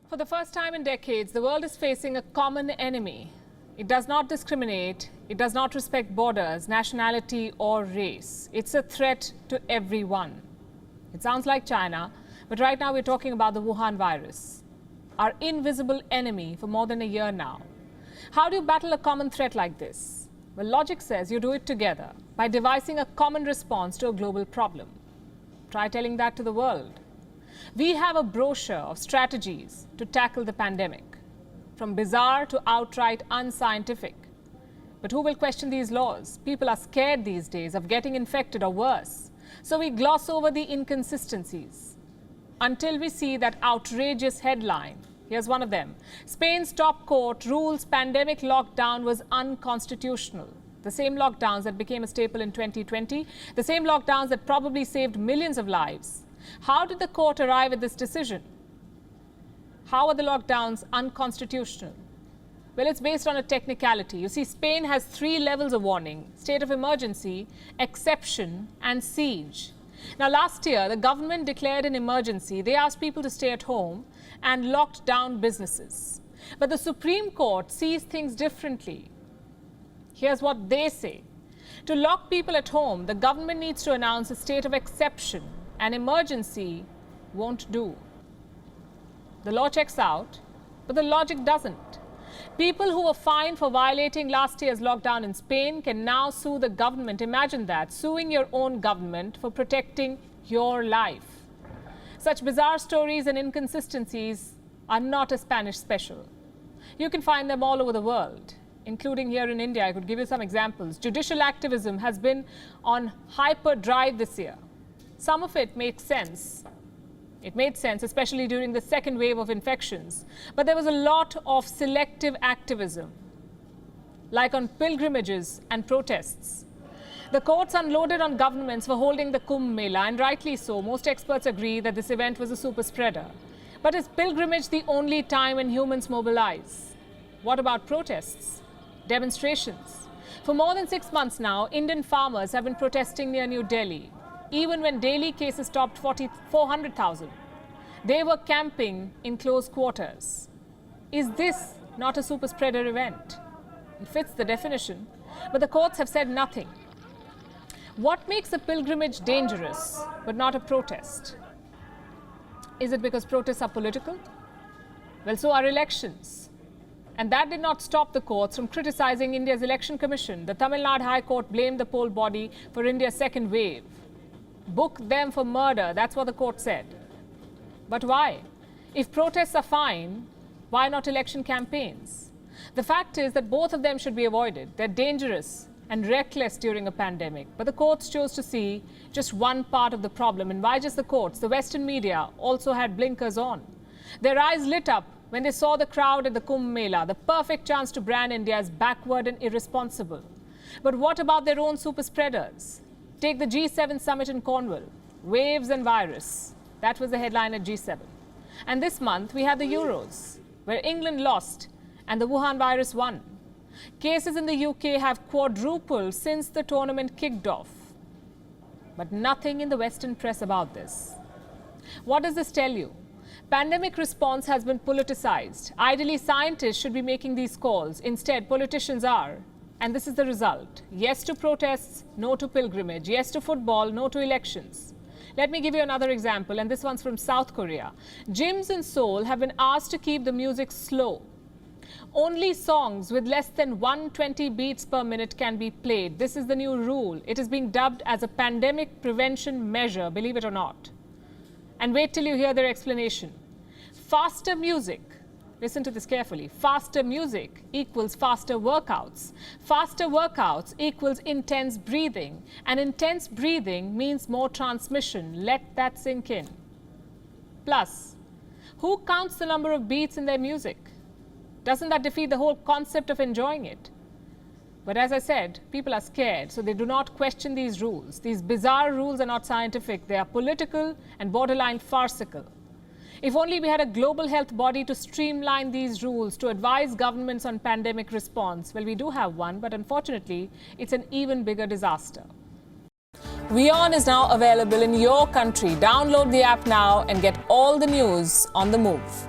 For the first time in decades, the world is facing a common enemy. It does not discriminate, it does not respect borders, nationality or race. It's a threat to everyone. It sounds like China, but right now we're talking about the Wuhan virus, our invisible enemy for more than a year now. How do you battle a common threat like this? Well, logic says you do it together by devising a common response to a global problem. Try telling that to the world. We have a brochure of strategies to tackle the pandemic, from bizarre to outright unscientific. But who will question these laws? People are scared these days of getting infected or worse. So we gloss over the inconsistencies until we see that outrageous headline. Here's one of them. Spain's top court rules pandemic lockdown was unconstitutional. The same lockdowns that became a staple in 2020, the same lockdowns that probably saved millions of lives. How did the court arrive at this decision? How are the lockdowns unconstitutional? Well, it's based on a technicality. You see, Spain has 3 levels of warning: state of emergency, exception, and siege. Now, last year, the government declared an emergency. They asked people to stay at home and locked down businesses. But the Supreme Court sees things differently. Here's what they say. To lock people at home, the government needs to announce a state of exception. An emergency won't do. The law checks out, but the logic doesn't. People who were fined for violating last year's lockdown in Spain can now sue the government. Imagine that, suing your own government for protecting your life. Such bizarre stories and inconsistencies are not a Spanish special. You can find them all over the world, including here in India. I could give you some examples. Judicial activism has been on hyperdrive this year. Some of it makes sense. It made sense, especially during the second wave of infections. But there was a lot of selective activism, like on pilgrimages and protests. The courts unloaded on governments for holding the Kumbh Mela, and rightly so. Most experts agree that this event was a super spreader. But is pilgrimage the only time when humans mobilize? What about protests, demonstrations? For more than 6 months now, Indian farmers have been protesting near New Delhi. Even when daily cases topped 400,000, they were camping in close quarters. Is this not a super spreader event? It fits the definition, but the courts have said nothing. What makes a pilgrimage dangerous but not a protest? Is it because protests are political? Well, so are elections. And that did not stop the courts from criticizing India's election commission. The Tamil Nadu High Court blamed the poll body for India's second wave. Book them for murder, that's what the court said. But why? If protests are fine, why not election campaigns? The fact is that both of them should be avoided. They're dangerous and reckless during a pandemic. But the courts chose to see just one part of the problem. And why just the courts? The Western media also had blinkers on. Their eyes lit up when they saw the crowd at the Kumbh Mela, the perfect chance to brand India as backward and irresponsible. But what about their own super spreaders? Take the G7 summit in Cornwall, waves and virus. That was the headline at G7. And this month we have the Euros, where England lost and the Wuhan virus won. Cases in the UK have quadrupled since the tournament kicked off. But nothing in the Western press about this. What does this tell you? Pandemic response has been politicized. Ideally, scientists should be making these calls. Instead, politicians are. And this is the result. Yes to protests, no to pilgrimage. Yes to football, no to elections. Let me give you another example, and this one's from South Korea. Gyms in Seoul have been asked to keep the music slow. Only songs with less than 120 beats per minute can be played. This is the new rule. It is being dubbed as a pandemic prevention measure, believe it or not. And wait till you hear their explanation. Faster music. Listen to this carefully. Faster music equals faster workouts. Faster workouts equals intense breathing. And intense breathing means more transmission. Let that sink in. Plus, who counts the number of beats in their music? Doesn't that defeat the whole concept of enjoying it? But as I said, people are scared, so they do not question these rules. These bizarre rules are not scientific. They are political and borderline farcical. If only we had a global health body to streamline these rules, to advise governments on pandemic response. Well, we do have one, but unfortunately, it's an even bigger disaster. WION is now available in your country. Download the app now and get all the news on the move.